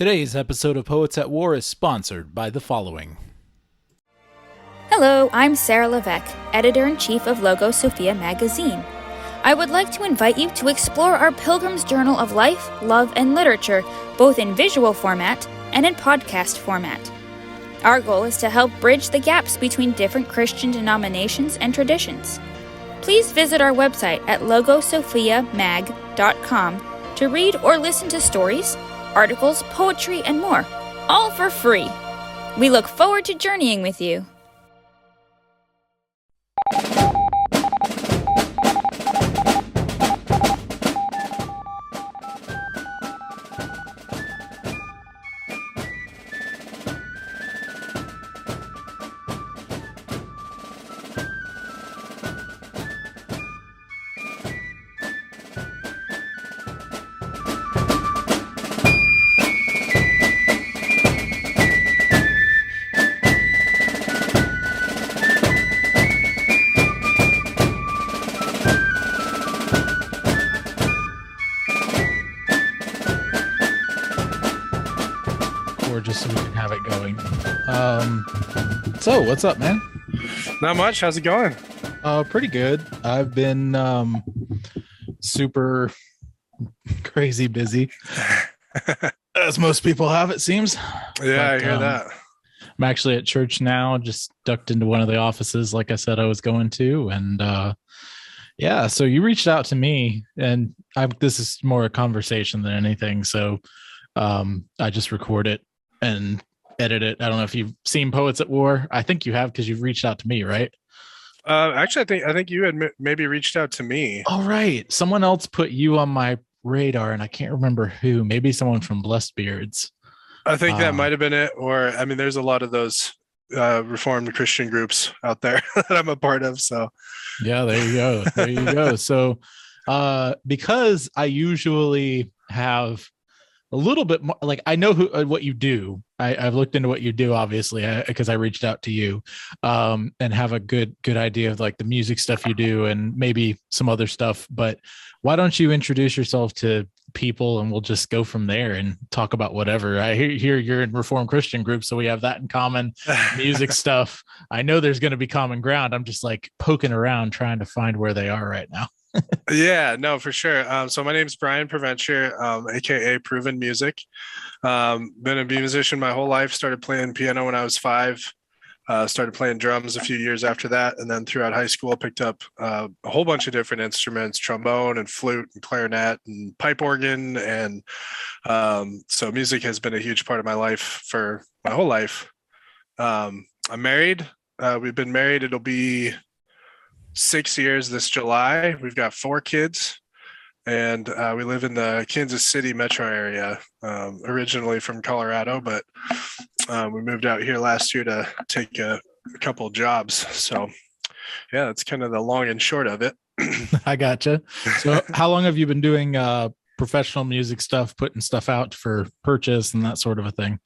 Today's episode of Poets at War is sponsored by the following. Hello, I'm Sarah Levesque, Editor-in-Chief of Logo Sophia magazine. I would like to invite you to explore our Pilgrim's Journal of Life, Love, and Literature, both in visual format and in podcast format. Our goal is to help bridge the gaps between different Christian denominations and traditions. Please visit our website at logosophiamag.com to read or listen to stories, articles, poetry, and more, all for free. We look forward to journeying with you. Just so we can have it going. So what's up, man? Not much. How's it going? Pretty good. I've been super crazy busy, as most people have, it seems. Yeah, I hear that. I'm actually at church now. Just ducked into one of the offices, like I said I was going to, and yeah. So you reached out to me, and this is more a conversation than anything. So I just record it and edit it. I don't know if you've seen Poets at War. I think you have because you've reached out to me, right? Actually, I think you had maybe reached out to me. All right. Someone else put you on my radar, and I can't remember who. Maybe someone from Blessed Beards. I think that might have been it. Or, I mean, there's a lot of those Reformed Christian groups out there that I'm a part of. So, yeah, there you go. There you go. So, because I usually have a little bit more, like I know what you do. I've looked into what you do, obviously, because I reached out to you, and have a good idea of like the music stuff you do and maybe some other stuff. But why don't you introduce yourself to people and we'll just go from there and talk about whatever. I hear you're in Reformed Christian group, so we have that in common. Music stuff. I know there's going to be common ground. I'm just like poking around trying to find where they are right now. Yeah, no, for sure. So my name's Brian Provencher, aka Proven Music. Been a musician my whole life. Started playing piano when I was 5. Started playing drums a few years after that, and then throughout high school picked up a whole bunch of different instruments: trombone and flute and clarinet and pipe organ. And so music has been a huge part of my life for my whole life. I'm married. We've been married. It'll be 6 years this July. We've got 4 kids, and we live in the Kansas City metro area, originally from Colorado, but we moved out here last year to take a couple of jobs. So yeah, that's kind of the long and short of it. I gotcha. So how long have you been doing professional music stuff, putting stuff out for purchase and that sort of a thing?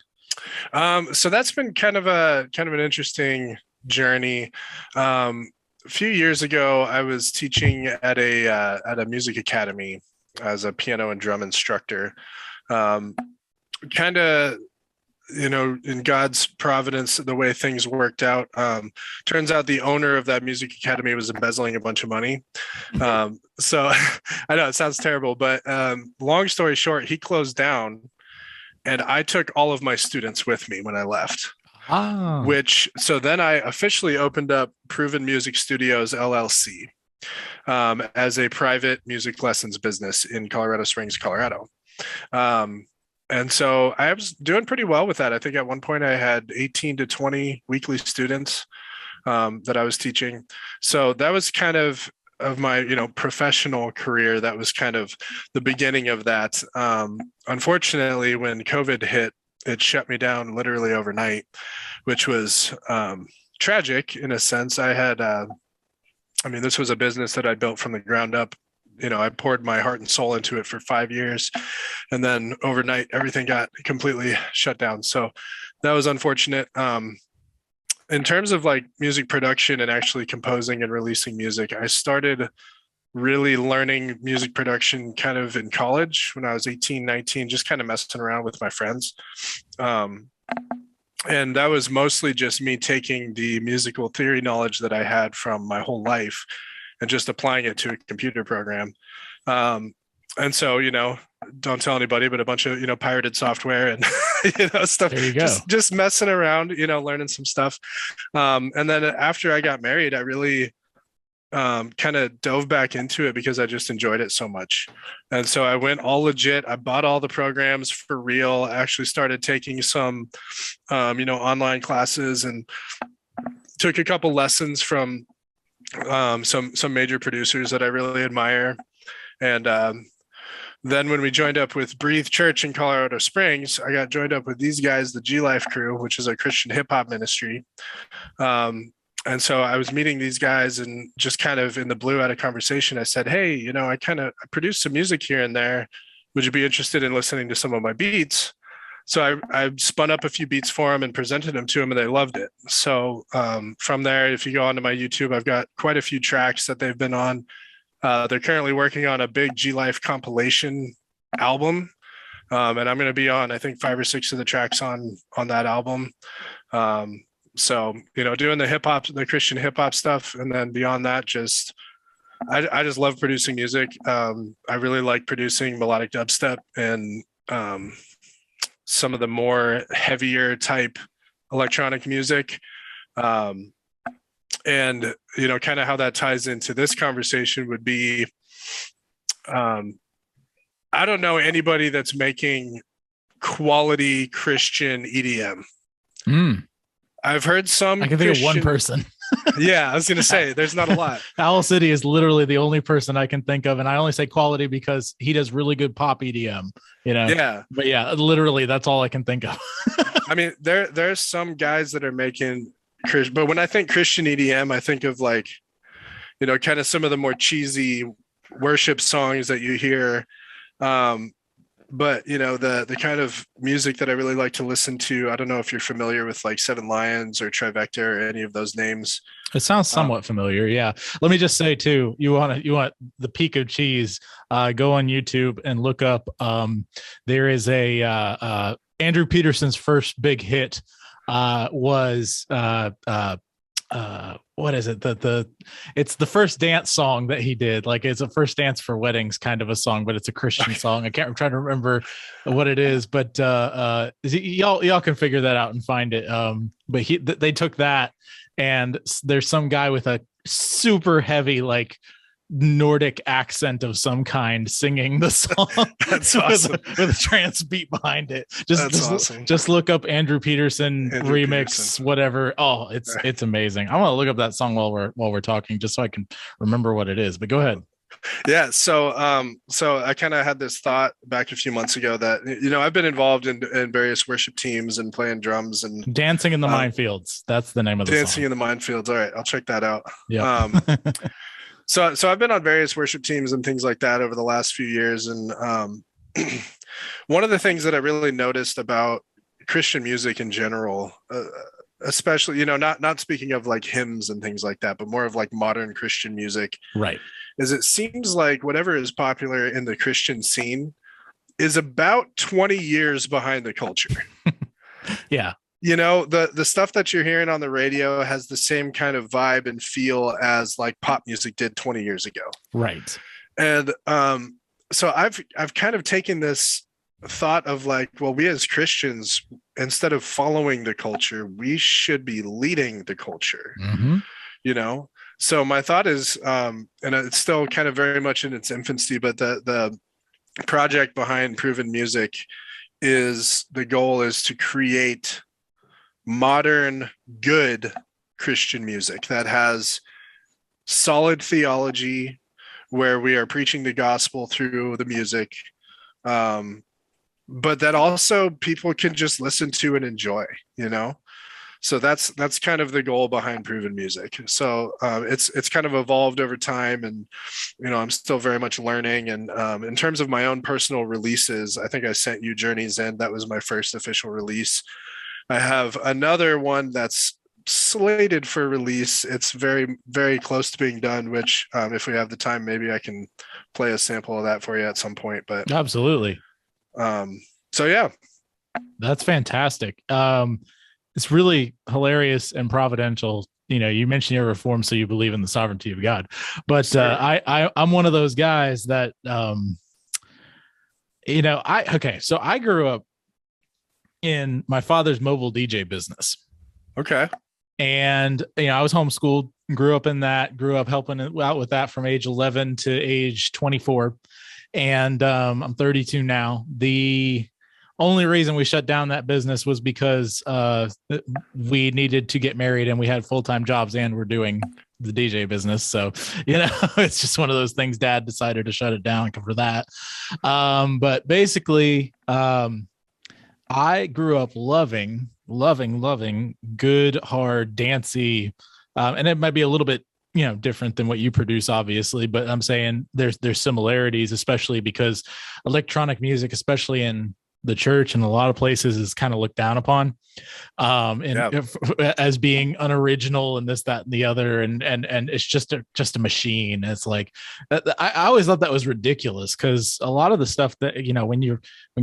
So that's been kind of an interesting journey. A few years ago, I was teaching at a music academy as a piano and drum instructor. Kind of, in God's providence, the way things worked out. Turns out the owner of that music academy was embezzling a bunch of money. So I know it sounds terrible, but long story short, he closed down, and I took all of my students with me when I left. So then I officially opened up Proven Music Studios LLC as a private music lessons business in Colorado Springs, Colorado. And so I was doing pretty well with that. I think at one point I had 18 to 20 weekly students that I was teaching. So that was kind of my professional career. That was kind of the beginning of that. Unfortunately, when COVID hit, it shut me down literally overnight, which was tragic in a sense. I had, this was a business that I built from the ground up. I poured my heart and soul into it for 5 years, and then overnight everything got completely shut down. So that was unfortunate. In terms of like music production and actually composing and releasing music, I started really learning music production kind of in college when I was 18, 19, just kind of messing around with my friends. And that was mostly just me taking the musical theory knowledge that I had from my whole life and just applying it to a computer program. And so, don't tell anybody, but a bunch of, pirated software and, stuff, There you go. just messing around, learning some stuff. And then after I got married, I really kind of dove back into it because I just enjoyed it so much. And so I went all legit. I bought all the programs for real. I actually started taking some, online classes and took a couple lessons from some major producers that I really admire. And then when we joined up with Breathe Church in Colorado Springs, I got joined up with these guys, the G Life crew, which is a Christian hip hop ministry. And so I was meeting these guys and just kind of in the blue at a conversation, I said, hey, I produced some music here and there. Would you be interested in listening to some of my beats? So I spun up a few beats for them and presented them to them and they loved it. So from there, if you go onto my YouTube, I've got quite a few tracks that they've been on. They're currently working on a big G Life compilation album. And I'm going to be on, I think, 5 or 6 of the tracks on that album. So, doing the Christian hip hop stuff. And then beyond that, I just love producing music. I really like producing melodic dubstep and some of the more heavier type electronic music. And, kind of how that ties into this conversation would be, I don't know anybody that's making quality Christian EDM. I've heard some. I can think of one person. Yeah, I was going to say there's not a lot. Owl City is literally the only person I can think of, and I only say quality because he does really good pop EDM. Yeah. But yeah, literally that's all I can think of. I mean, there's some guys that are making Christian, but when I think Christian EDM, I think of like, kind of some of the more cheesy worship songs that you hear. But the kind of music that I really like to listen to, I don't know if you're familiar with like Seven Lions or Trivecta or any of those names. It sounds somewhat familiar. Yeah. Let me just say too, you want the peak of cheese, go on YouTube and look up. There is a Andrew Peterson's first big hit was what is it? It's the first dance song that he did. Like it's a first dance for weddings kind of a song, but it's a Christian song. I'm trying to remember what it is, but y'all can figure that out and find it. But they took that, and there's some guy with a super heavy like Nordic accent of some kind singing the song. That's awesome. with a trance beat behind it. Awesome. Just look up Andrew Peterson remix, whatever. Oh, it's amazing. I want to look up that song while we're talking, just so I can remember what it is. But go ahead. Yeah. So I kind of had this thought back a few months ago that, I've been involved in various worship teams and playing drums and Dancing in the Minefields. That's the name of the Dancing song. in the Minefields. All right. I'll check that out. Yeah. So I've been on various worship teams and things like that over the last few years. And one of the things that I really noticed about Christian music in general, especially, not speaking of like hymns and things like that, but more of like modern Christian music, right, is it seems like whatever is popular in the Christian scene is about 20 years behind the culture. Yeah. The stuff that you're hearing on the radio has the same kind of vibe and feel as like pop music did 20 years ago. Right. And so I've kind of taken this thought of like, well, we as Christians, instead of following the culture, we should be leading the culture. Mm-hmm. So my thought is, and it's still kind of very much in its infancy, but the project behind Proven Music the goal is to create modern, good Christian music that has solid theology, where we are preaching the gospel through the music, but that also people can just listen to and enjoy, So that's kind of the goal behind Proven Music. So it's kind of evolved over time, and I'm still very much learning. And in terms of my own personal releases, I think I sent you Journey's End. That was my first official release. I have another one that's slated for release. It's very, very close to being done, which if we have the time, maybe I can play a sample of that for you at some point. But Absolutely. So yeah. That's fantastic. It's really hilarious and providential. You know, you mentioned you're reformed, so you believe in the sovereignty of God. But I'm one of those guys that, you know, so I grew up in my father's mobile DJ business. Okay. And, you know, I was homeschooled, grew up helping out with that from age 11 to age 24. And I'm 32 now. The only reason we shut down that business was because we needed to get married and we had full-time jobs and we're doing the DJ business. So, you know, it's just one of those things. Dad decided to shut it down for that. But basically, I grew up loving good, hard, dancey, and it might be a little bit, you know, different than what you produce, obviously, but I'm saying there's similarities, especially because electronic music, especially in the church and a lot of places, is kind of looked down upon as being unoriginal and this, that, and the other. And it's just a machine. It's like, I always thought that was ridiculous, because a lot of the stuff that, you know, when you're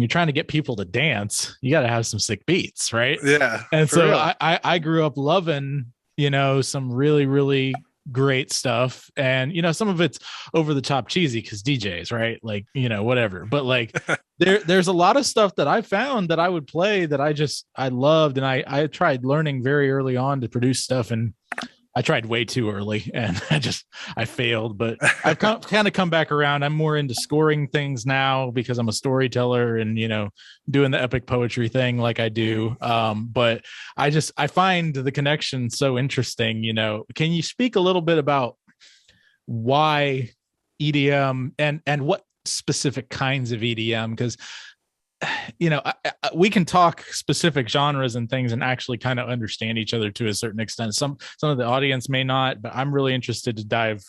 trying to get people to dance, you got to have some sick beats. Right. Yeah. And so I grew up loving, you know, some really, really great stuff. And, you know, some of it's over the top cheesy because DJs, right? Like, you know, whatever. But like there's a lot of stuff that I found that I would play that I loved. And I tried learning very early on to produce stuff, and I tried way too early and I failed, but I've kind of come back around. I'm more into scoring things now because I'm a storyteller and, you know, doing the epic poetry thing like I do. But I find the connection so interesting. You know, can you speak a little bit about why EDM and what specific kinds of EDM? Because, you know, we can talk specific genres and things and actually kind of understand each other to a certain extent. Some of the audience may not, but I'm really interested to dive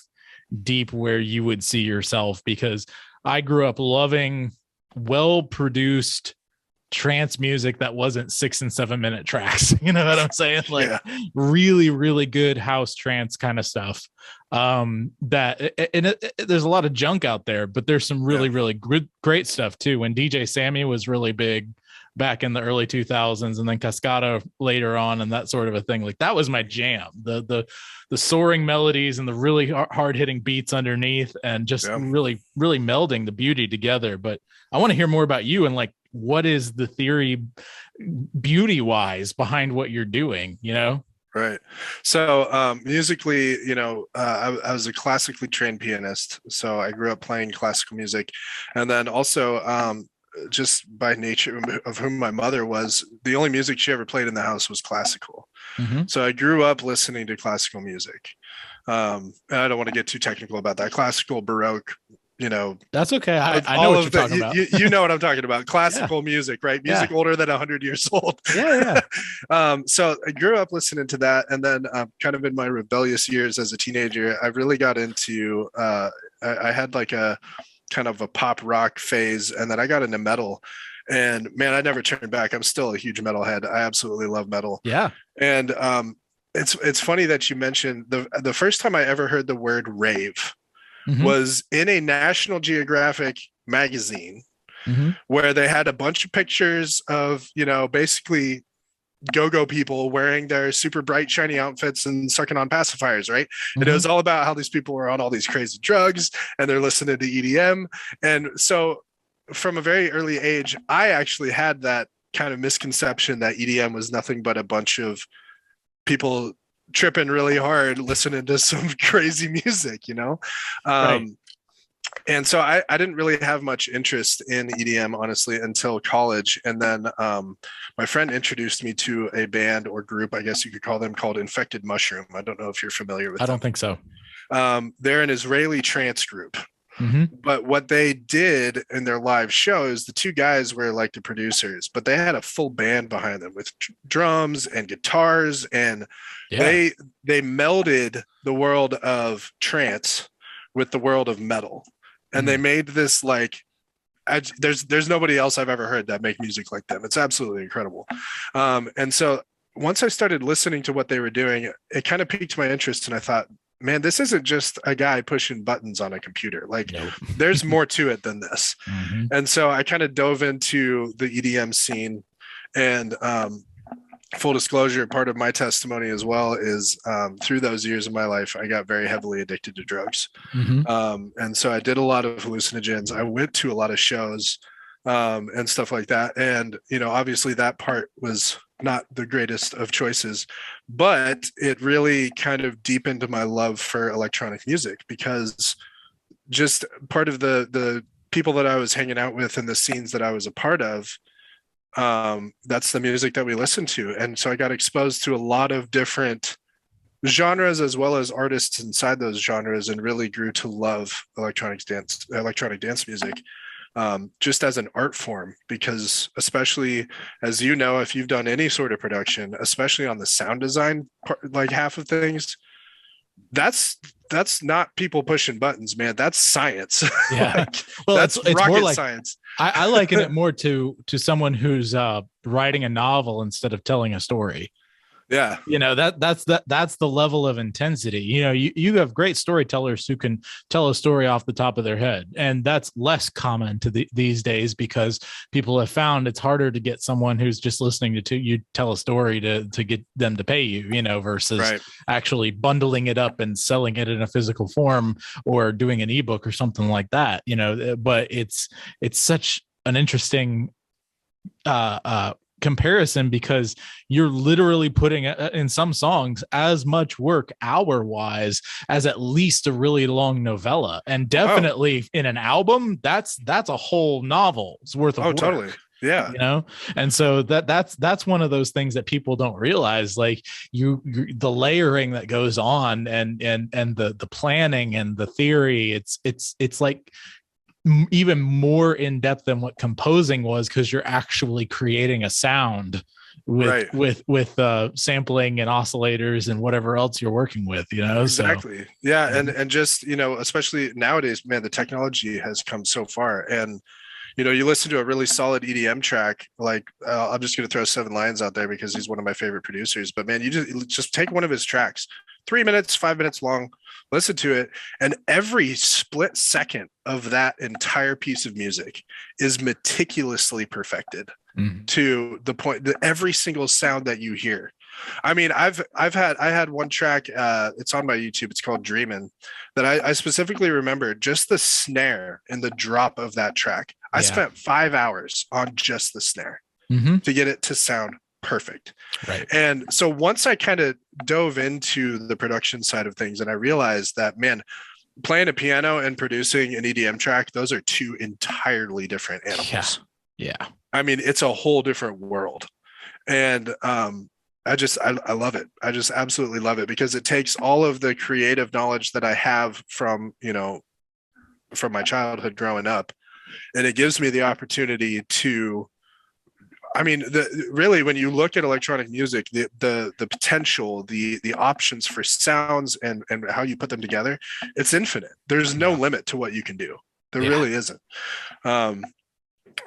deep where you would see yourself, because I grew up loving well-produced trance music that wasn't 6 and 7 minute tracks. You know what I'm saying? Like really, really good house trance kind of stuff. There's a lot of junk out there, but there's some really, really great stuff too. When DJ Sammy was really big back in the early 2000s, and then Cascada later on, and that sort of a thing, like that was my jam. The soaring melodies and the really hard hitting beats underneath, and just really, really melding the beauty together. But I want to hear more about you and like, what is the theory beauty wise behind what you're doing, you know? Right. So musically, you know, I was a classically trained pianist. So I grew up playing classical music. And then also just by nature of whom my mother was, the only music she ever played in the house was classical. Mm-hmm. So I grew up listening to classical music. And I don't want to get too technical about that. Classical, Baroque, you know, that's okay. I know what you're talking about. You know what I'm talking about. Classical music, right? Music older than 100 years old. So I grew up listening to that. And then kind of in my rebellious years as a teenager, I really got into, I had like a kind of a pop rock phase. And then I got into metal. And man, I never turned back. I'm still a huge metalhead. I absolutely love metal. Yeah. And it's funny that you mentioned the first time I ever heard the word rave was in a National Geographic magazine where they had a bunch of pictures of, you know, basically go-go people wearing their super bright, shiny outfits and sucking on pacifiers, right? And it was all about how these people were on all these crazy drugs and they're listening to EDM. And so from a very early age, I actually had that kind of misconception that EDM was nothing but a bunch of people tripping really hard, listening to some crazy music, you know? And so I didn't really have much interest in EDM, honestly, until college. And then my friend introduced me to a band or group, I guess you could call them, called Infected Mushroom. I don't know if you're familiar with them. I don't think so. They're an Israeli trance group. But what they did in their live shows, the two guys were like the producers, but they had a full band behind them with drums and guitars, and they melded the world of trance with the world of metal, and they made this like there's nobody else I've ever heard that make music like them. It's absolutely incredible. And so once I started listening to what they were doing, it kind of piqued my interest, and I thought, man, this isn't just a guy pushing buttons on a computer. Like, Nope. there's more to it than this. Mhm. And so I kind of dove into the EDM scene. And full disclosure, part of my testimony as well is through those years of my life, I got very heavily addicted to drugs. Mhm. And so I did a lot of hallucinogens. I went to a lot of shows and stuff like that. And, obviously that part was not the greatest of choices, but it really kind of deepened my love for electronic music, because just part of the people that I was hanging out with and the scenes that I was a part of, that's the music that we listened to. And so I got exposed to a lot of different genres as well as artists inside those genres, and really grew to love electronic dance music, just as an art form. Because especially, as you know, if you've done any sort of production, especially on the sound design part, like half of things, that's not people pushing buttons, man. That's science. Yeah. Like, Well, that's it's rocket more like science. I liken it more to someone who's writing a novel instead of telling a story. Yeah. That's the level of intensity. You have great storytellers who can tell a story off the top of their head, and that's less common these days, because people have found it's harder to get someone who's just listening to you tell a story to get them to pay you, versus Right. actually bundling it up and selling it in a physical form, or doing an ebook or something like that. But it's such an interesting comparison, because you're literally putting in some songs as much work hour wise as at least a really long novella, and definitely in an album that's a whole novel's worth of work. Totally. Yeah. And so that's one of those things that people don't realize, like the layering that goes on, and the planning and the theory. It's like even more in depth than what composing was, because you're actually creating a sound with sampling and oscillators and whatever else you're working with, Exactly. So, yeah. And just, especially nowadays, man, the technology has come so far. And you listen to a really solid EDM track, like I'm just going to throw Seven Lions out there because he's one of my favorite producers. But man, you just take one of his tracks, 3 minutes, 5 minutes long, listen to it, and every split second of that entire piece of music is meticulously perfected to the point that every single sound that you hear. I mean, I had one track, it's on my YouTube, it's called Dreamin', that I specifically remember just the snare and the drop of that track. I spent 5 hours on just the snare to get it to sound perfect. Right. And so once I kind of dove into the production side of things, and I realized that, man, playing a piano and producing an EDM track, those are two entirely different animals. Yeah. I mean, it's a whole different world. And I love it. I just absolutely love it, because it takes all of the creative knowledge that I have from my childhood growing up, and it gives me the opportunity to, I mean, really, when you look at electronic music, the potential, the options for sounds and how you put them together, it's infinite. There's no limit to what you can do. There really isn't.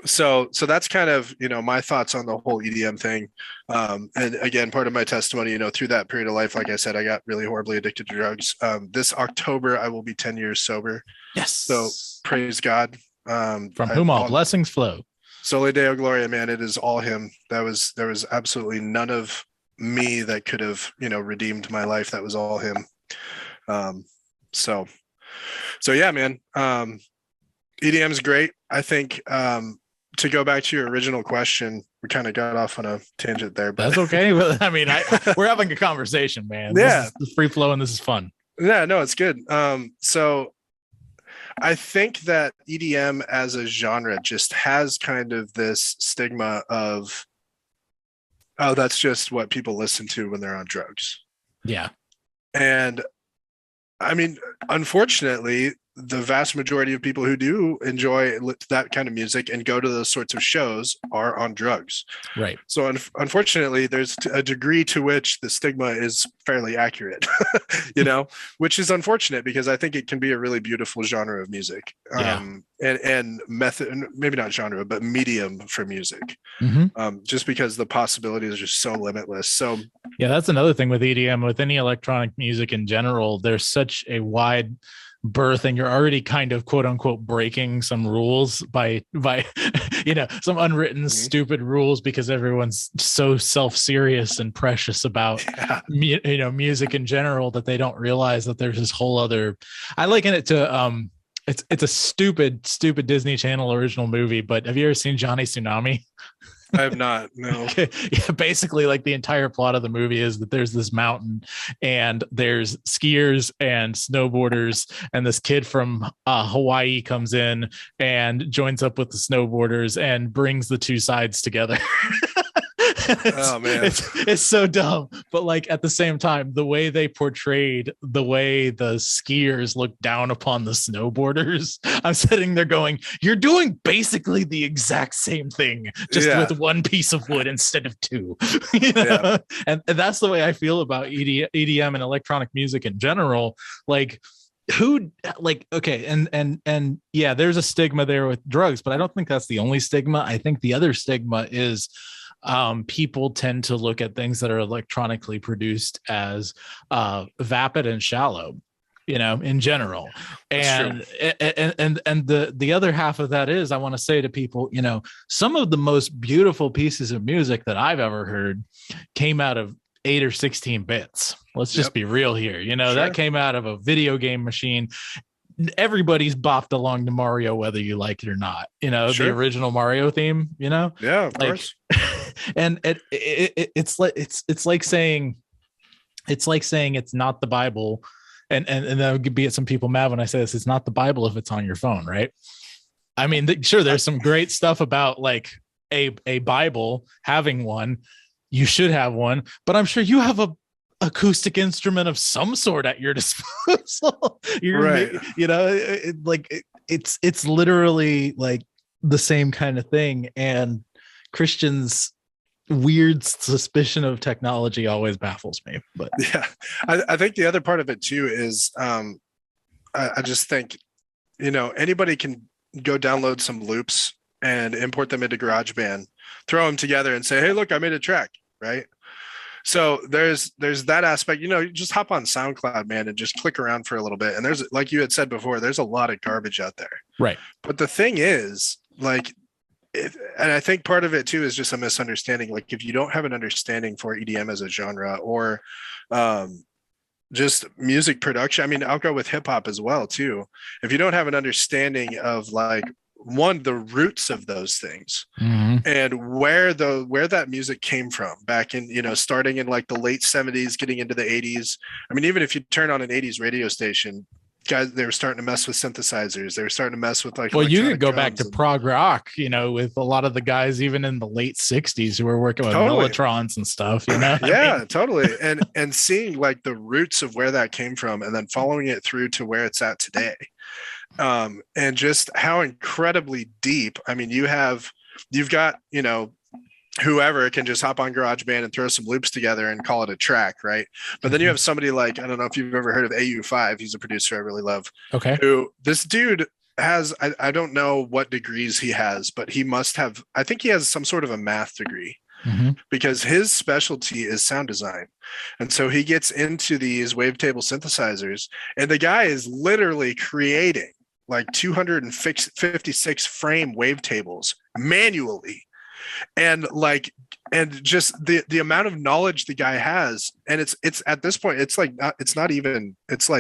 So that's kind of, my thoughts on the whole EDM thing. And again, part of my testimony, through that period of life, like I said, I got really horribly addicted to drugs. This October, I will be 10 years sober. Yes. So praise God. From whom all blessings flow. Soli Deo Gloria, man, it is all him. There was absolutely none of me that could have, redeemed my life. That was all him. So yeah, man. EDM is great. I think to go back to your original question, we kind of got off on a tangent there, but that's okay. I mean, we're having a conversation, man. Yeah. This is free flow, and this is fun. Yeah, no, it's good. So I think that EDM as a genre just has kind of this stigma of, oh, that's just what people listen to when they're on drugs. Yeah. And I mean, unfortunately, the vast majority of people who do enjoy that kind of music and go to those sorts of shows are on drugs. Right. So unfortunately, there's a degree to which the stigma is fairly accurate, which is unfortunate because I think it can be a really beautiful genre of music. Yeah. And method, maybe not genre, but medium for music. Just because the possibilities are just so limitless. So yeah, that's another thing with EDM, with any electronic music in general. There's such a wide berth, and you're already kind of quote unquote breaking some rules by some unwritten stupid rules because everyone's so self-serious and precious about music in general that they don't realize that there's this whole other. I liken it to it's a stupid Disney Channel original movie, but have you ever seen Johnny Tsunami? I have not. No. Okay. Yeah, basically, like the entire plot of the movie is that there's this mountain and there's skiers and snowboarders, and this kid from Hawaii comes in and joins up with the snowboarders and brings the two sides together. Oh man, it's so dumb, but like at the same time, the way they portrayed the way the skiers look down upon the snowboarders, I'm sitting there going, you're doing basically the exact same thing, just with one piece of wood instead of two. And that's the way I feel about EDM and electronic music in general. Like, okay, and yeah, there's a stigma there with drugs, but I don't think that's the only stigma. I think the other stigma is people tend to look at things that are electronically produced as vapid and shallow, in general. And the other half of that is, I want to say to people, some of the most beautiful pieces of music that I've ever heard came out of 8 or 16 bits. Let's just be real here. That came out of a video game machine. Everybody's bopped along to Mario, whether you like it or not. The original Mario theme. Yeah, of course. And it's like saying it's not the Bible, and that would be some people mad when I say this. It's not the Bible if it's on your phone, right? I mean, sure, there's some great stuff about like a Bible, having one. You should have one, but I'm sure you have a acoustic instrument of some sort at your disposal. It's literally like the same kind of thing. And Christians' weird suspicion of technology always baffles me. But yeah, I think the other part of it too is I just think anybody can go download some loops and import them into GarageBand, throw them together and say, hey, look, I made a track, right? So there's that aspect. You just hop on SoundCloud, man, and just click around for a little bit, and there's, like you had said before, there's a lot of garbage out there, right? But the thing is, like, and I think part of it too is just a misunderstanding. Like, if you don't have an understanding for EDM as a genre, or just music production, I mean, I'll go with hip hop as well too. If you don't have an understanding of, like, one, the roots of those things, and where that music came from back in, starting in like the late 70s, getting into the 80s. I mean, even if you turn on an 80s radio station, guys, they were starting to mess with synthesizers. They were starting to mess with, like, well, you could go back to prog rock, with a lot of the guys even in the late 60s who were working with mellotrons and stuff, Yeah, totally. And seeing like the roots of where that came from, and then following it through to where it's at today. And just how incredibly deep. I mean, you've got, whoever can just hop on GarageBand and throw some loops together and call it a track, right? But then you have somebody like, I don't know if you've ever heard of AU5. He's a producer I really love. Okay. Who, this dude has, I don't know what degrees he has, but he must have, I think he has some sort of a math degree. Because his specialty is sound design. And so he gets into these wavetable synthesizers, and the guy is literally creating like 256 frame wavetables manually. And just the amount of knowledge the guy has, and it's at this point, it's like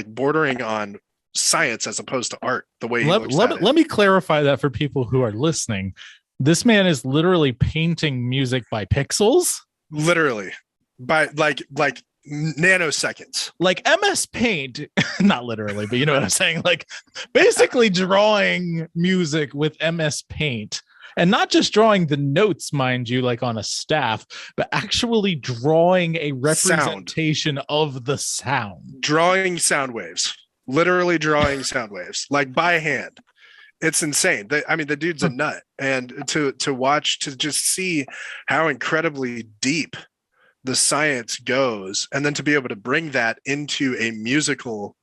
bordering on science as opposed to art, the way let me clarify that for people who are listening. This man is literally painting music by pixels, literally by like nanoseconds, like MS Paint, not literally, but you know what I'm saying? Like basically drawing music with MS Paint, and not just drawing the notes, mind you, like on a staff, but actually drawing a representation of the sound, drawing sound waves. literally drawing sound waves like by hand. It's insane. I mean, the dude's a nut, and to watch, to just see how incredibly deep the science goes, and then to be able to bring that into a musical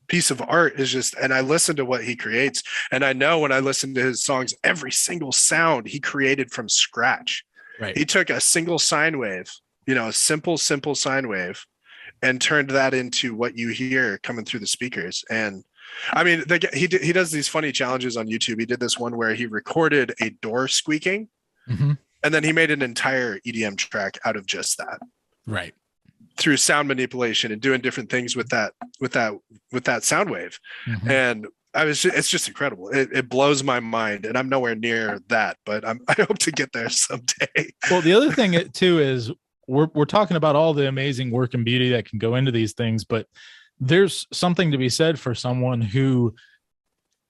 piece of art is just, and I listen to what he creates, and I know when I listen to his songs, every single sound he created from scratch. Right. He took a single sine wave, a simple sine wave, and turned that into what you hear coming through the speakers. And I mean, he does these funny challenges on YouTube. He did this one where he recorded a door squeaking, Mm-hmm. and then he made an entire EDM track out of just that. Right. Through sound manipulation and doing different things with that sound wave. Mm-hmm. And it's just incredible. It blows my mind, and I'm nowhere near that, but I hope to get there someday. Well, the other thing too is we're talking about all the amazing work and beauty that can go into these things, but there's something to be said for someone who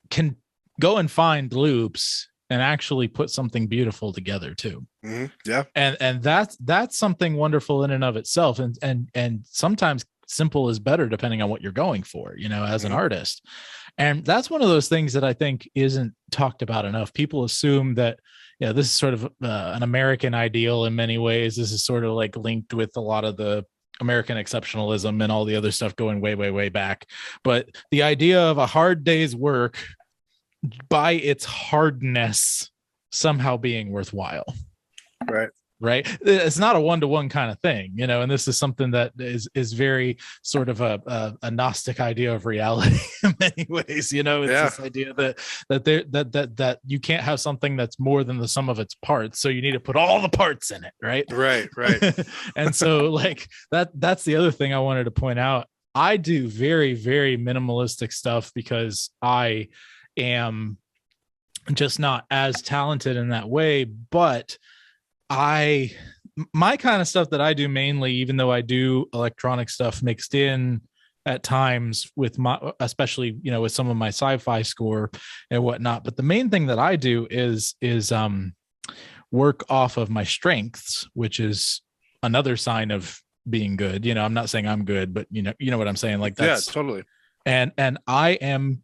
can go and find loops and actually put something beautiful together too. Mm-hmm. Yeah. And that's something wonderful in and of itself. And sometimes simple is better depending on what you're going for, as an artist. And that's one of those things that I think isn't talked about enough. People assume that, this is sort of an American ideal in many ways. This is sort of like linked with a lot of the American exceptionalism and all the other stuff going way, way, way back. But the idea of a hard day's work by its hardness somehow being worthwhile. Right. It's not a one-to-one kind of thing, and this is something that is very sort of a Gnostic idea of reality in many ways. It's this idea that you can't have something that's more than the sum of its parts. So you need to put all the parts in it. Right. And so like that's the other thing I wanted to point out. I do very, very minimalistic stuff because I am just not as talented in that way, but my kind of stuff that I do mainly, even though I do electronic stuff mixed in at times with especially, with some of my sci-fi score and whatnot. But the main thing that I do is work off of my strengths, which is another sign of being good. I'm not saying I'm good, but you know what I'm saying? Like that's totally. And I am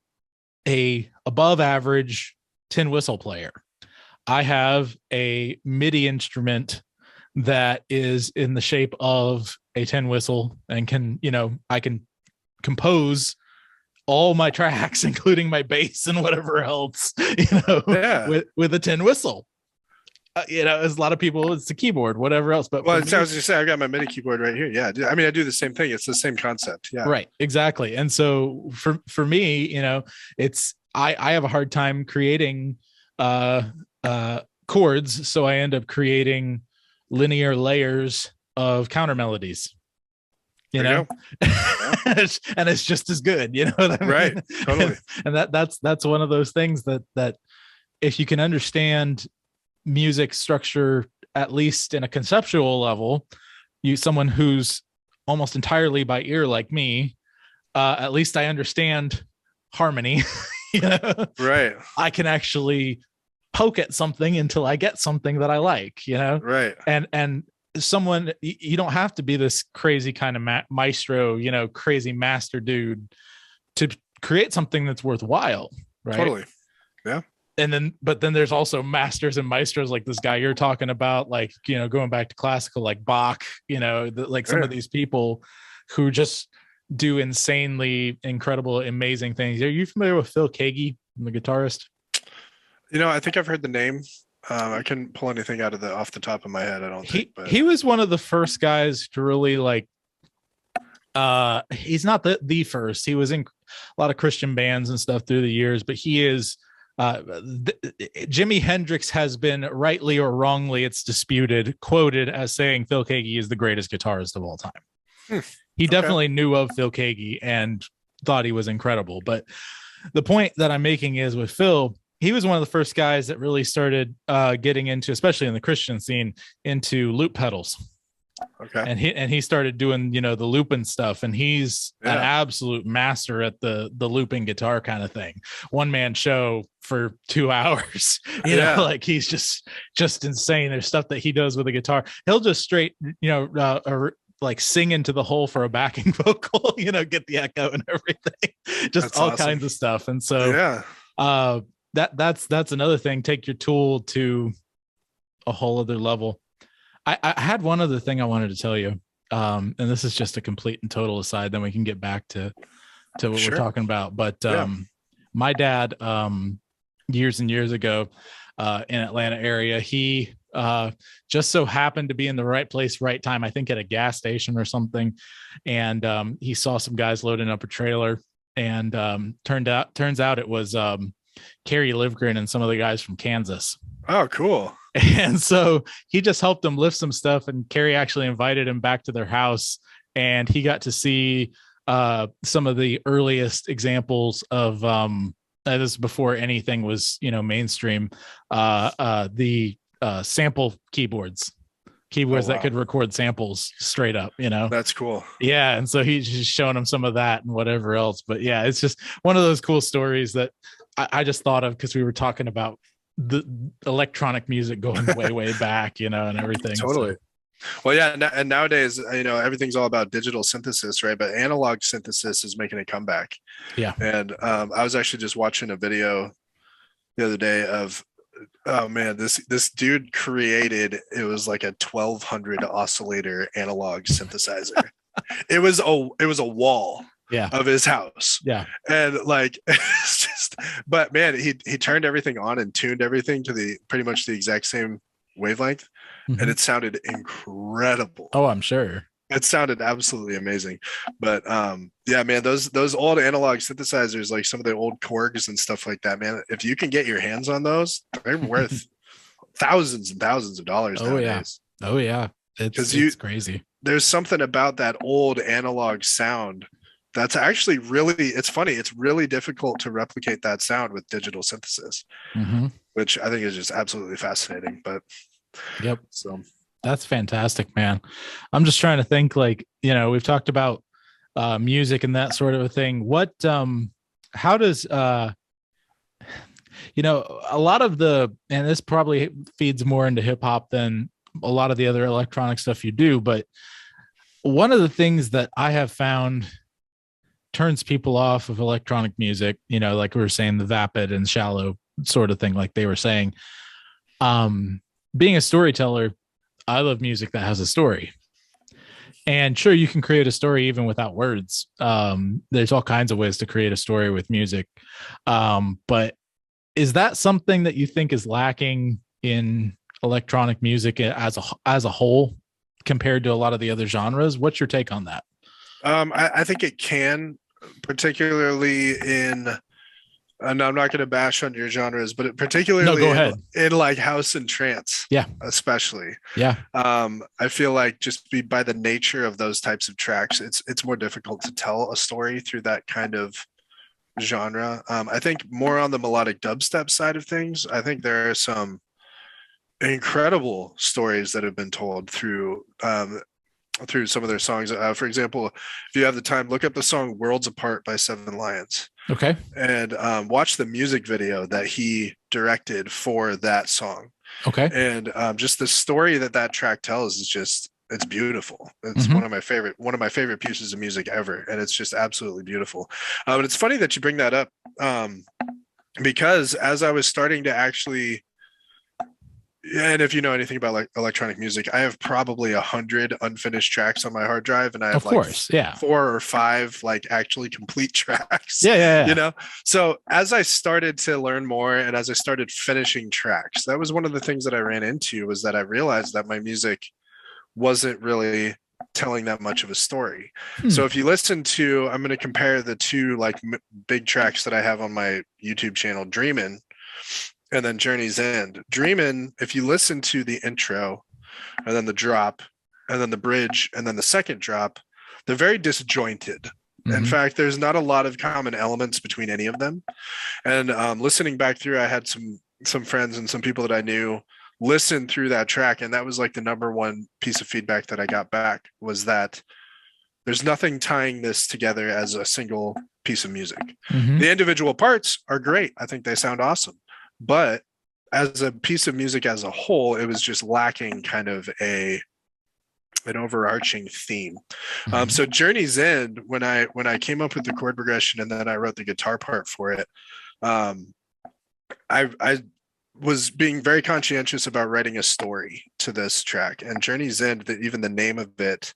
a above average tin whistle player. I have a MIDI instrument that is in the shape of a tin whistle and can, I can compose all my tracks, including my bass and whatever else, with a tin whistle. As a lot of people, it's the keyboard, whatever else. But I was just saying, I got my MIDI keyboard right here. Yeah, I mean, I do the same thing. It's the same concept. Yeah, right, exactly. And so for me, it's I have a hard time creating chords, so I end up creating linear layers of counter melodies. And it's just as good. You know what I mean? Right. Totally. And that's one of those things that if you can understand music structure, at least in a conceptual level, someone who's almost entirely by ear like me, at least I understand harmony. Right. I can actually poke at something until I get something that I like, right. And someone, you don't have to be this crazy kind of maestro, crazy master dude to create something that's worthwhile. Right. Totally. Yeah. But then there's also masters and maestros like this guy you're talking about, like, going back to classical, like Bach, some of these people who just do insanely incredible, amazing things. Are you familiar with Phil Keaggy, the guitarist? I think I've heard the name. I couldn't pull anything off the top of my head, I don't think. But he was one of the first guys to really he's not the first. He was in a lot of Christian bands and stuff through the years, but he is Jimi Hendrix has been, rightly or wrongly, it's disputed, quoted as saying Phil Keaggy is the greatest guitarist of all time. He definitely knew of Phil Keaggy and thought he was incredible. But the point that I'm making is with Phil, he was one of the first guys that really started getting into, especially in the Christian scene, into loop pedals. Okay. And he started doing, the looping stuff, and he's an absolute master at the looping guitar kind of thing. One man show for 2 hours, like he's just insane. There's stuff that he does with a guitar. He'll just straight, like sing into the hole for a backing vocal, get the echo and everything, just That's all awesome. kinds of stuff. And so Yeah. that's another thing. Take your tool to a whole other level. I had one other thing I wanted to tell you. And this is just a complete and total aside, then we can get back to what Sure. we're talking about. But Yeah. my dad, years and years ago, in Atlanta area, he just so happened to be in the right place, right time, I think at a gas station or something. And he saw some guys loading up a trailer, and turns out it was Kerry Livgren and some of the guys from Kansas. Oh, cool. And so he just helped them lift some stuff, and Kerry actually invited him back to their house, and he got to see some of the earliest examples of this is before anything was mainstream, the sample keyboards that could record samples straight up. That's cool. Yeah. And so he's just showing them some of that and whatever else. But yeah, it's just one of those cool stories that I just thought of because we were talking about the electronic music going way back, and everything. Totally. So. Well, yeah, and nowadays, everything's all about digital synthesis, right? But analog synthesis is making a comeback. Yeah. And I was actually just watching a video the other day of, oh man, this dude created, it was like a 1200 oscillator analog synthesizer. It was a wall. Yeah. Of his house. Yeah. And like, it's just, but man, he turned everything on and tuned everything to pretty much the exact same wavelength. Mm-hmm. And it sounded incredible. Oh, I'm sure. It sounded absolutely amazing. But yeah, man, those old analog synthesizers, like some of the old Korgs and stuff like that, man, if you can get your hands on those, they're worth thousands and thousands of dollars nowadays. Oh yeah. It's crazy. There's something about that old analog sound that's actually it's funny. It's really difficult to replicate that sound with digital synthesis, which I think is just absolutely fascinating. But yep. So that's fantastic, man. I'm just trying to think, like, we've talked about music and that sort of a thing. What, how does, a lot of and this probably feeds more into hip hop than a lot of the other electronic stuff you do. But one of the things that I have found turns people off of electronic music, like we were saying, the vapid and shallow sort of thing, like they were saying, being a storyteller, I love music that has a story. And sure, you can create a story even without words. There's all kinds of ways to create a story with music. But is that something that you think is lacking in electronic music as a whole compared to a lot of the other genres? What's your take on that? I think it can, particularly in, and I'm not going to bash on your genres, but particularly in like house and trance, especially. Yeah. I feel like just by the nature of those types of tracks, it's more difficult to tell a story through that kind of genre. I think more on the melodic dubstep side of things, I think there are some incredible stories that have been told through some of their songs. For example, if you have the time, look up the song Worlds Apart by Seven Lions. Okay. And watch the music video that he directed for that song. Okay. And just the story that track tells is it's beautiful. It's one of my favorite pieces of music ever. And it's just absolutely beautiful. And it's funny that you bring that up because as I was starting to actually, and if you know anything about like electronic music, I have probably 100 unfinished tracks on my hard drive, and I have 4 or 5 like actually complete tracks. Yeah. So as I started to learn more and as I started finishing tracks, that was one of the things that I ran into, was that I realized that my music wasn't really telling that much of a story. So if you listen to, I'm going to compare the two like big tracks that I have on my YouTube channel, Dreamin', and then Journey's End. Dreamin', if you listen to the intro and then the drop and then the bridge and then the second drop, they're very disjointed. In fact, there's not a lot of common elements between any of them. And listening back through, I had some friends and some people that I knew listen through that track, and that was like the number one piece of feedback that I got back, was that there's nothing tying this together as a single piece of music. The individual parts are great. I think they sound awesome. But as a piece of music as a whole, it was just lacking kind of a an overarching theme. Mhm. So Journey's End, when I came up with the chord progression and then I wrote the guitar part for it, I was being very conscientious about writing a story to this track. And Journey's End, even the name of it,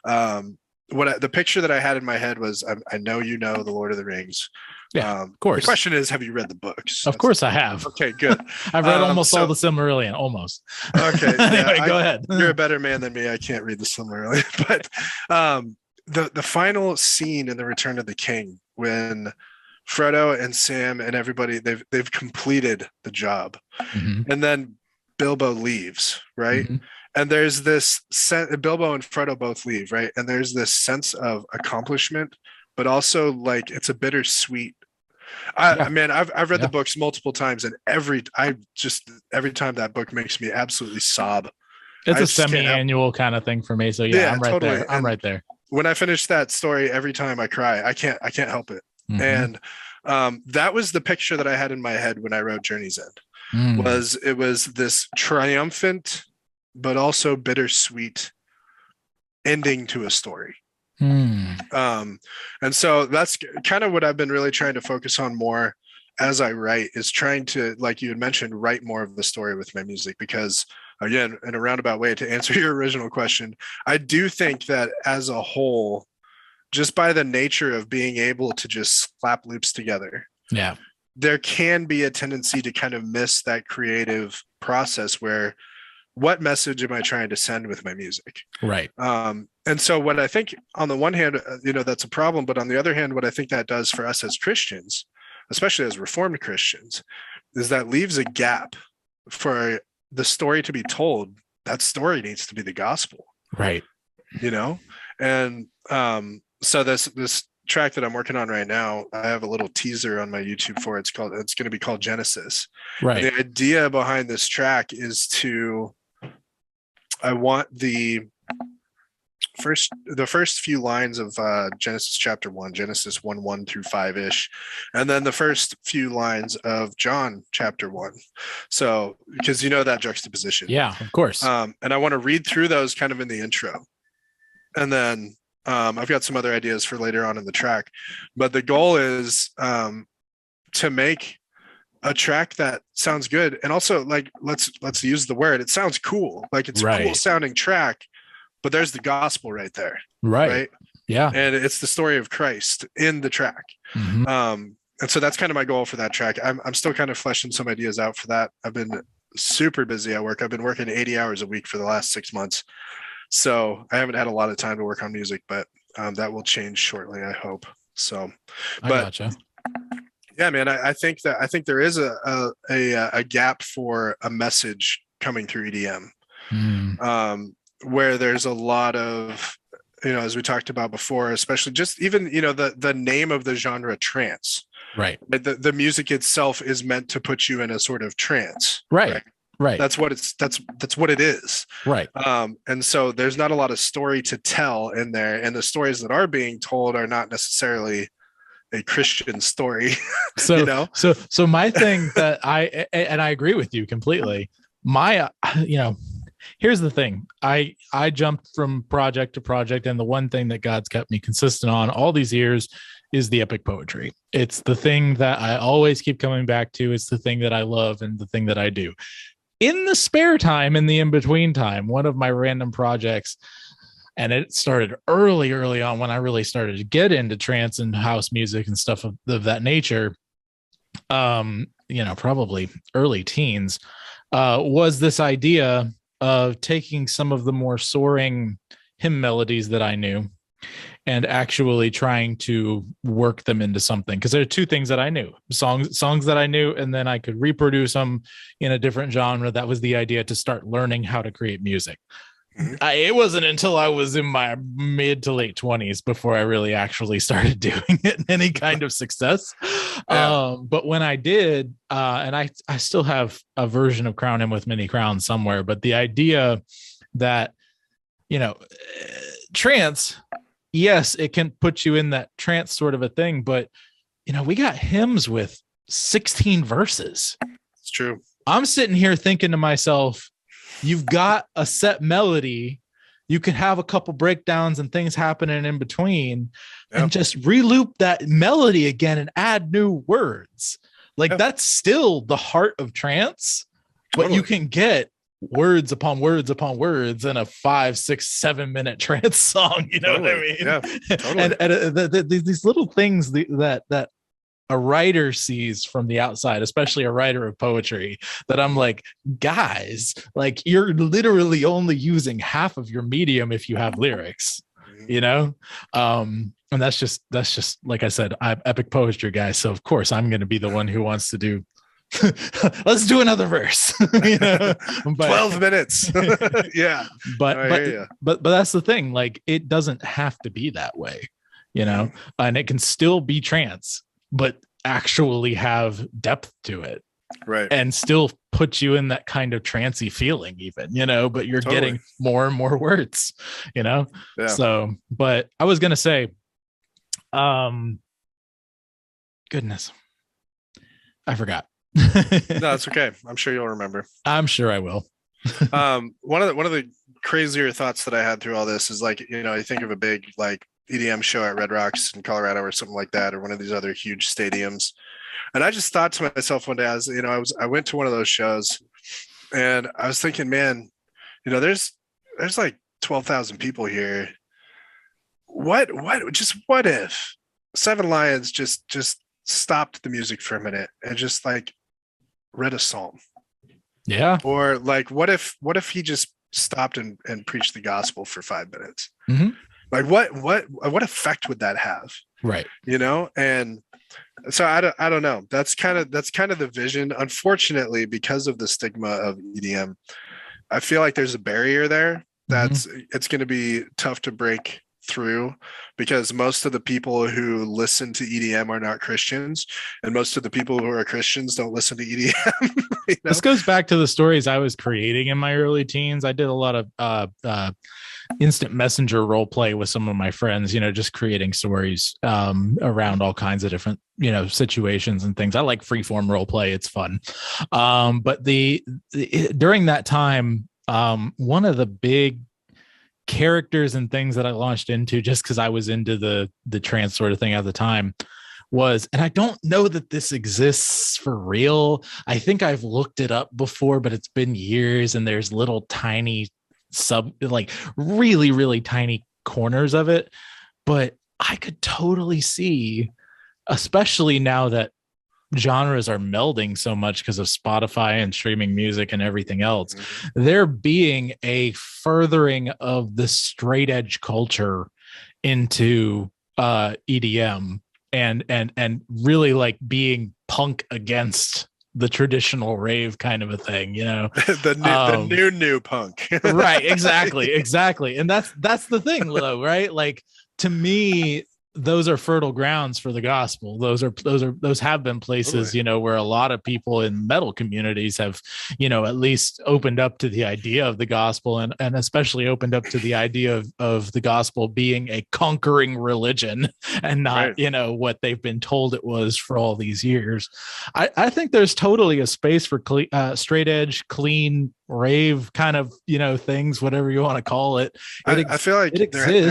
the picture that I had in my head was, I know you know the Lord of the Rings. Yeah, of course. The question is, have you read the books? Of course I have. Okay, good. I've read almost all the Silmarillion, almost. Okay. Anyway, go ahead. You're a better man than me. I can't read the Silmarillion. But the final scene in The Return of the King, when Frodo and Sam and everybody, they've completed the job. Mm-hmm. And then Bilbo leaves, right? Mm-hmm. And there's this Bilbo and Frodo both leave, right? And there's this sense of accomplishment, but also like it's a bittersweet. Man, I've read the books multiple times, and every time that book makes me absolutely sob. It's a semi-annual kind of thing for me. So yeah, I'm right totally there. I'm right there. When I finish that story, every time I cry. I can't help it. Mm-hmm. And that was the picture that I had in my head when I wrote Journey's End. It was this triumphant but also bittersweet ending to a story. And so that's kind of what I've been really trying to focus on more as I write, is trying to, like you had mentioned, write more of the story with my music, because again, in a roundabout way, to answer your original question, I do think that as a whole, just by the nature of being able to just slap loops together, there can be a tendency to kind of miss that creative process where, what message am I trying to send with my music? Right. And so what I think, on the one hand, that's a problem, but on the other hand, what I think that does for us as Christians, especially as Reformed Christians, is that leaves a gap for the story to be told. That story needs to be the gospel. Right. And so this track that I'm working on right now, I have a little teaser on my YouTube for it. It's going to be called Genesis. Right. And the idea behind this track is I want the first few lines of Genesis chapter 1, Genesis 1:1 through 5-ish, and then the first few lines of John chapter 1. So, because that juxtaposition. Yeah, of course. And I want to read through those kind of in the intro. And then I've got some other ideas for later on in the track. But the goal is to make a track that sounds good, and also, like, let's use the word, it sounds cool, like it's a cool sounding track, but there's the gospel right there. Right. Yeah. And it's the story of Christ in the track. Mm-hmm. And so that's kind of my goal for that track. I'm still kind of fleshing some ideas out for that. I've been super busy at work. I've been working 80 hours a week for the last 6 months. So I haven't had a lot of time to work on music, but that will change shortly, I hope. So, I gotcha. Yeah, man, I think there is a gap for a message coming through EDM, where there's a lot of, as we talked about before, especially just even, the name of the genre, trance. Right. The music itself is meant to put you in a sort of trance. Right. That's what it is. Right. And so there's not a lot of story to tell in there, and the stories that are being told are not necessarily a Christian story. So, so my thing that I agree with you completely. Here's the thing. I jumped from project to project, and the one thing that God's kept me consistent on all these years is the epic poetry. It's the thing that I always keep coming back to. It's the thing that I love and the thing that I do. In the spare time, in the in-between time, one of my random projects, and it started early on when I really started to get into trance and house music and stuff of that nature, probably early teens, was this idea of taking some of the more soaring hymn melodies that I knew and actually trying to work them into something. Because there are two things that I knew, songs that I knew, and then I could reproduce them in a different genre. That was the idea, to start learning how to create music. It wasn't until I was in my mid to late 20s before I really actually started doing it in any kind of success. Yeah. But when I did, and I still have a version of Crown Him with Many Crowns somewhere, but the idea that, trance, yes, it can put you in that trance sort of a thing, but, we got hymns with 16 verses. It's true. I'm sitting here thinking to myself, you've got a set melody you can have a couple breakdowns and things happening in between Yeah. and just reloop that melody again and add new words. Like Yeah. that's still the heart of trance, but you can get words upon words upon words in a 5, 6, 7 minute trance song. You know what I mean? Yeah, totally. And these little things that a writer sees from the outside, especially a writer of poetry, that I'm like, guys, like you're literally only using half of your medium if you have lyrics, you know? And that's just like I said, I'm epic poetry guy. So of course I'm going to be the one who wants to do, let's do another verse, you know? But, 12 minutes. Yeah. But that's the thing. Like, it doesn't have to be that way, you know, and it can still be trance, but actually have depth to it, right? And still put you in that kind of trancey feeling, even, you know, but you're Totally. getting more and more words, you know. Yeah. So, but I was gonna say, goodness, I forgot. No, it's okay. I'm sure you'll remember. I'm sure I will. One of the crazier thoughts that I had through all this is, like, you know, you think of a big like EDM show at Red Rocks in Colorado or something like that, or one of these other huge stadiums. And I just thought to myself one day, I went to one of those shows and I was thinking, man, you know, there's like 12,000 people here. What if Seven Lions just stopped the music for a minute and just like read a psalm? Yeah. Or like, what if he just stopped and preached the gospel for 5 minutes? Mm-hmm. Like what effect would that have? Right. You know? And so I don't know. That's kind of the vision. Unfortunately, because of the stigma of EDM, I feel like there's a barrier there that's it's going to be tough to break through, because most of the people who listen to EDM are not Christians, and most of the people who are Christians don't listen to EDM. You know? This goes back to the stories I was creating in my early teens. I did a lot of instant messenger role play with some of my friends, you know, just creating stories around all kinds of different, you know, situations and things. I like freeform role play. It's fun. But during that time, one of the big characters and things that I launched into, just because I was into the trance sort of thing at the time, was, and I don't know that this exists for real. I think I've looked it up before, but it's been years, and there's little tiny like really, really tiny corners of it. But I could totally see, especially now that genres are melding so much because of Spotify and streaming music and everything else, there being a furthering of the straight edge culture into EDM and really like being punk against the traditional rave kind of a thing, you know. the new punk. Right, exactly. And that's the thing, though, right? Like, to me, those are fertile grounds for the gospel. Those have been places, Totally. you know, where a lot of people in metal communities have, you know, at least opened up to the idea of the gospel, and especially opened up to the idea of the gospel being a conquering religion and not, right, you know, what they've been told it was for all these years. I think there's totally a space for straight edge, clean rave kind of, you know, things, whatever you want to call it. I feel like there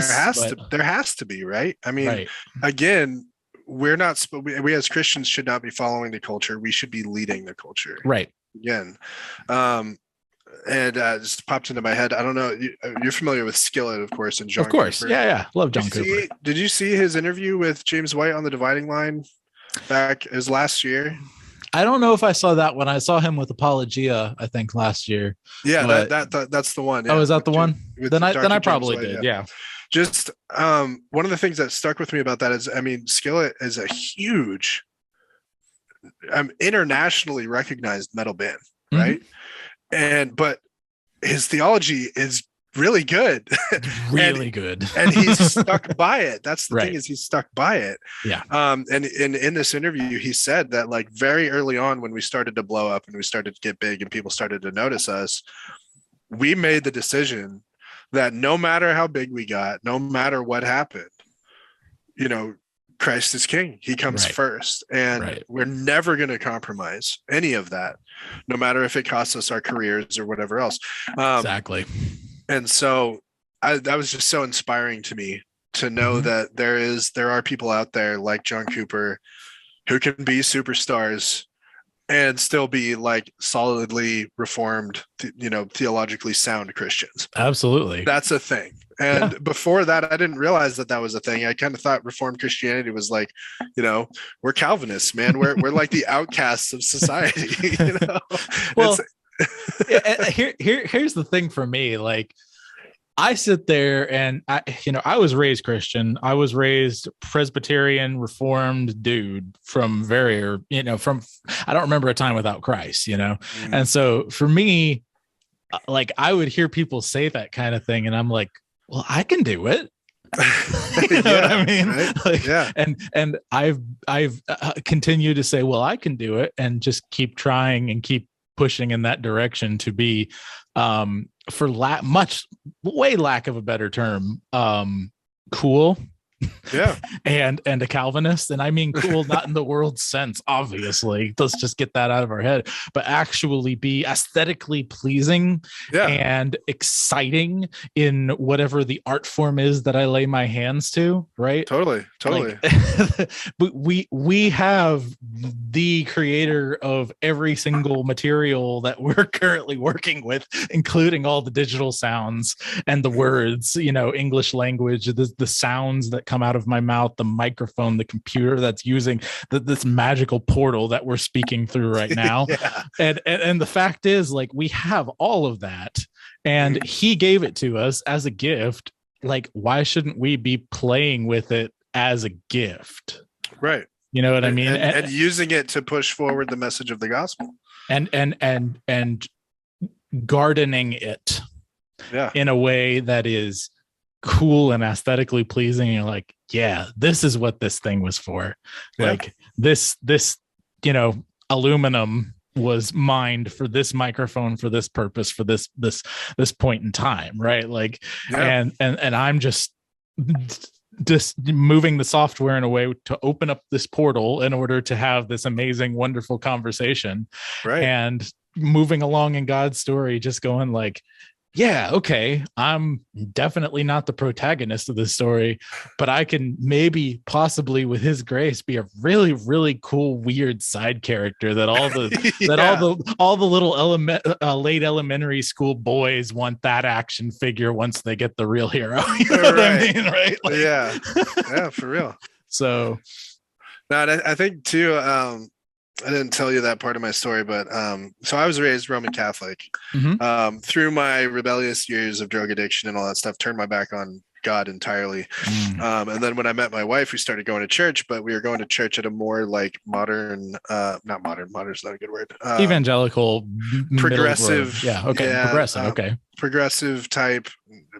has to be, right? I mean, right. Again, we as Christians should not be following the culture. We should be leading the culture. Right. Again. And just popped into my head. I don't know. You're familiar with Skillet, of course, and John. Of course. Cooper. Yeah. Love John Cooper. Did you see his interview with James White on The Dividing Line back as last year? I don't know if I saw that one. I saw him with Apologia, I think, last year. Yeah, that's the one. Yeah. Oh, is that the one? Then I probably White, did. Yeah. Just one of the things that stuck with me about that is, I mean, Skillet is a huge, internationally recognized metal band, right? But his theology is really good. Really good. And he's stuck by it. That's the right. thing, is he's stuck by it. Yeah. And in this interview, he said that, like, very early on, when we started to blow up and we started to get big and people started to notice us, we made the decision that no matter how big we got, no matter what happened, you know, Christ is king. He comes first, and we're never going to compromise any of that, no matter if it costs us our careers or whatever else. Exactly. And so that was just so inspiring to me to know that there are people out there like John Cooper who can be superstars and still be like solidly reformed, theologically sound Christians. Absolutely. That's a thing. And before that, I didn't realize that was a thing. I kind of thought Reformed Christianity was like, we're Calvinists, man. We're like the outcasts of society. Well, here's the thing for me. Like, I sit there and I was raised Christian. I was raised Presbyterian Reformed dude from I don't remember a time without Christ, And so for me, like, I would hear people say that kind of thing and I'm like, well, I can do it. You know what I mean? Right? Like, and I've continued to say, well, I can do it, and just keep trying and keep pushing in that direction to be, for way lack of a better term, cool. Yeah. and a Calvinist. And I mean cool, not in the world sense, obviously. Let's just get that out of our head, but actually be aesthetically pleasing and exciting in whatever the art form is that I lay my hands to, right? Totally. Like, we have the creator of every single material that we're currently working with, including all the digital sounds and the words, English language, the sounds that come out of my mouth, the microphone, the computer that's using this magical portal that we're speaking through right now. And the fact is, like, we have all of that, and he gave it to us as a gift. Like, why shouldn't we be playing with it as a gift? Right. You know what I mean? And using it to push forward the message of the gospel. And gardening it in a way that is cool and aesthetically pleasing. You're like, yeah, this is what this thing was for. Like, this aluminum was mined for this microphone, for this purpose, for this point in time, right? Like, and I'm just moving the software in a way to open up this portal in order to have this amazing, wonderful conversation, right? And moving along in God's story, just going like, yeah, okay, I'm definitely not the protagonist of this story, but I can maybe possibly with his grace be a really, really cool, weird side character that all the all the little late elementary school boys want that action figure once they get the real hero. You know what I mean, right? Like, yeah, for real. So, no, I think too. I didn't tell you that part of my story, but so I was raised Roman Catholic. Through my rebellious years of drug addiction and all that stuff, turned my back on God entirely. And then when I met my wife, we started going to church, but we were going to church at a more like modern, not modern, modern's not a good word. Evangelical, progressive. Progressive. Okay. Progressive type,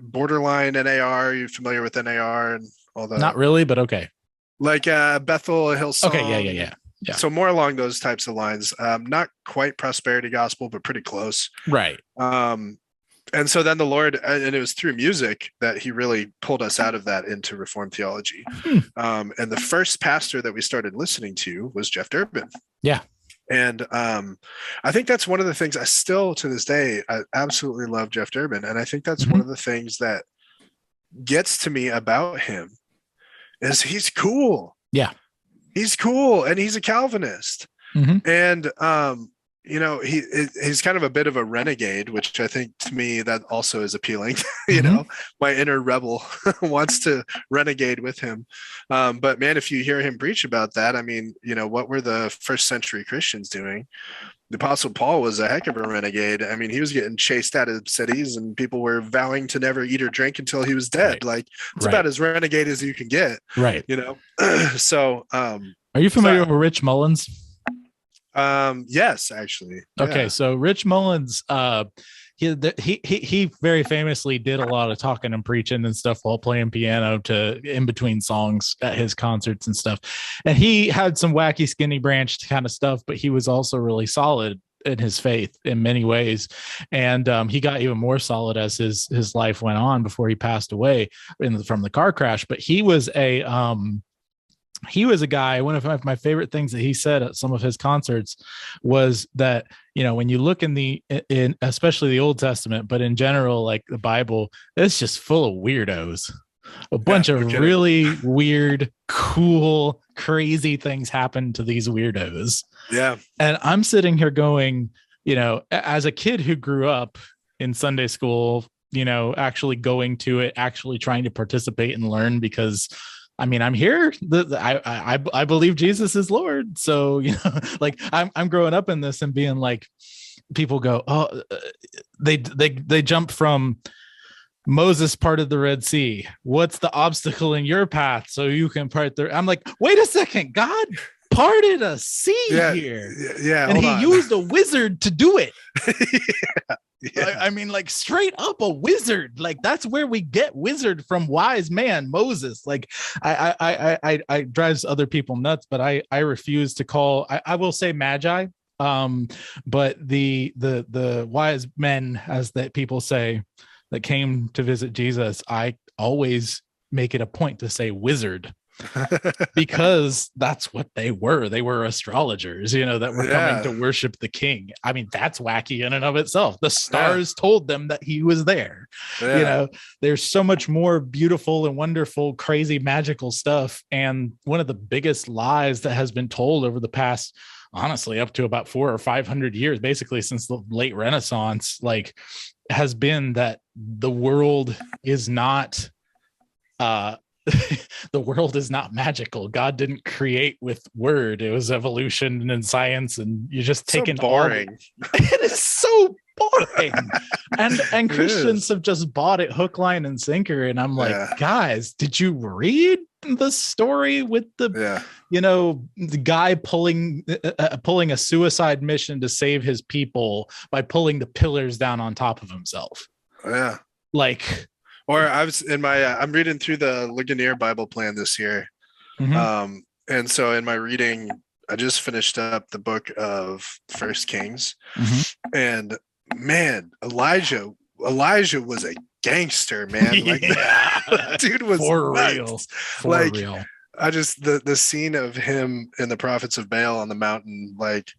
borderline NAR. Are you familiar with NAR and all that? Not really, but okay. Like Bethel, Hillsong. Okay. Yeah. So more along those types of lines, not quite prosperity gospel, but pretty close. Right. And so then the Lord, and it was through music that he really pulled us out of that into Reformed theology. And the first pastor that we started listening to was Jeff Durbin. Yeah. And I think that's one of the things I still, to this day, I absolutely love Jeff Durbin. And I think that's one of the things that gets to me about him is he's cool. Yeah. He's cool, and he's a Calvinist, and he's kind of a bit of a renegade, which I think to me that also is appealing. My inner rebel wants to renegade with him. But man, if you hear him preach about that, I mean, what were the first century Christians doing? The Apostle Paul was a heck of a renegade. I mean, he was getting chased out of cities, and people were vowing to never eat or drink until he was dead. Right. Like, it's about as renegade as you can get. Right. So, are you familiar with Rich Mullins? Yes, actually. Okay. So Rich Mullins, he very famously did a lot of talking and preaching and stuff while playing piano in between songs at his concerts and stuff. And he had some wacky skinny branched kind of stuff, but he was also really solid in his faith in many ways. And he got even more solid as his life went on before he passed away from the car crash. But he was he was a guy, one of my favorite things that he said at some of his concerts was that, when you look in especially the Old Testament, but in general, like the Bible, it's just full of weirdos, a bunch of really weird, cool, crazy things happen to these weirdos. Yeah. And I'm sitting here going, as a kid who grew up in Sunday school, actually going to it, actually trying to participate and learn, because I'm here. I believe Jesus is Lord. So, like I'm growing up in this and being like, people go, oh, they jump from Moses parted the Red Sea. What's the obstacle in your path so you can part the? I'm like, wait a second, God parted a sea here. Yeah. And he used a wizard to do it. Yeah. Like straight up a wizard. Like that's where we get wizard from, wise man Moses. Like I drives other people nuts, but I refuse to call. I will say magi, but the wise men, as that people say, that came to visit Jesus, I always make it a point to say wizard. Because that's what they were. They were astrologers, that were coming to worship the king. That's wacky in and of itself. The stars told them that he was there. There's so much more beautiful and wonderful, crazy, magical stuff. And one of the biggest lies that has been told over the past, honestly, up to about 400 or 500 years, basically since the late Renaissance, like, has been that the world is not the world is not magical. God didn't create with word. It was evolution and science, and you're just taking boring. It is so boring. and Christians have just bought it hook, line, and sinker. And I'm like, guys, did you read the story with the the guy pulling a suicide mission to save his people by pulling the pillars down on top of himself? Yeah. Like, or I was in my I'm reading through the Ligonier Bible plan this year. Mm-hmm. And so in my reading, I just finished up the book of First Kings. Mm-hmm. And man, Elijah was a gangster, man. Like that dude was for nuts. real. I just the scene of him and the prophets of Baal on the mountain, like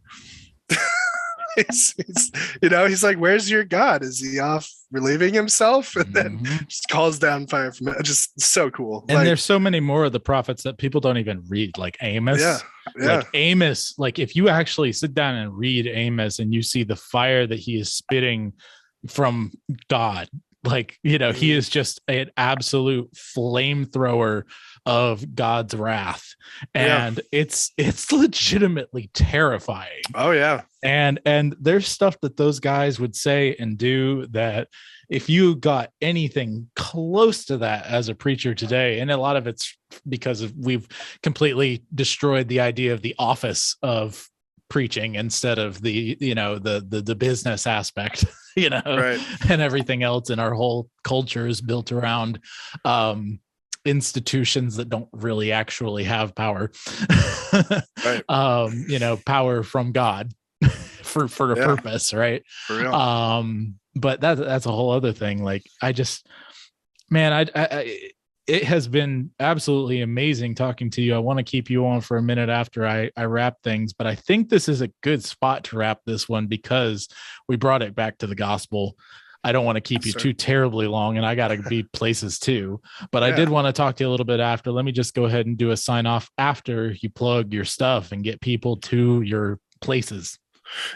he's like, where's your God? Is he off relieving himself? And then just calls down fire from it. Just so cool. And there's so many more of the prophets that people don't even read, like Amos. Yeah. Like Amos, like if you actually sit down and read Amos and you see the fire that he is spitting from God, like, he is just an absolute flamethrower of God's wrath. And it's legitimately terrifying. Oh yeah. And there's stuff that those guys would say and do that if you got anything close to that as a preacher today, and a lot of it's because we've completely destroyed the idea of the office of preaching instead of the business aspect, right. And everything else in our whole culture is built around institutions that don't really actually have power. Right. Power from God for a purpose, right? For real. But that's a whole other thing. Like, I just, man, it has been absolutely amazing talking to you. I want to keep you on for a minute after I wrap things, but I think this is a good spot to wrap this one because we brought it back to the gospel. I don't want to keep you too terribly long, and I got to be places too, but I did want to talk to you a little bit after. Let me just go ahead and do a sign off after you plug your stuff and get people to your places.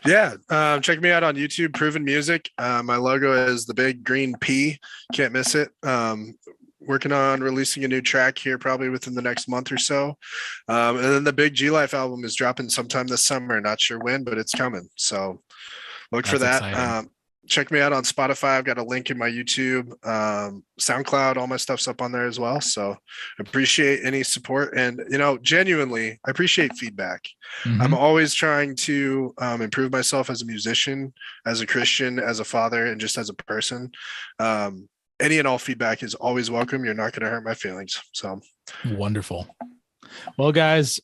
Yeah. Check me out on YouTube, Proven Music. My logo is the big green P. Can't miss it. Working on releasing a new track here probably within the next month or so. And then the big G Life album is dropping sometime this summer. Not sure when, but it's coming. So look for that. Check me out on Spotify. I've got a link in my YouTube, SoundCloud, all my stuff's up on there as well. So appreciate any support. And, genuinely, I appreciate feedback. Mm-hmm. I'm always trying to improve myself as a musician, as a Christian, as a father, and just as a person. Any and all feedback is always welcome. You're not going to hurt my feelings. So wonderful. Well, guys,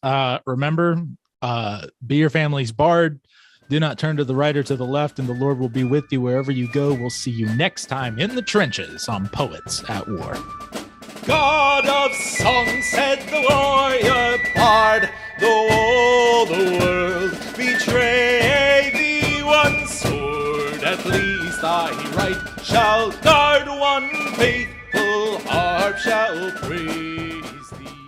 remember, be your family's bard. Do not turn to the right or to the left, and the Lord will be with you wherever you go. We'll see you next time in the trenches on Poets at War. God of song, said the warrior. guard, though all the world betray thee. One sword at least I right shall guard, one faithful harp shall praise thee.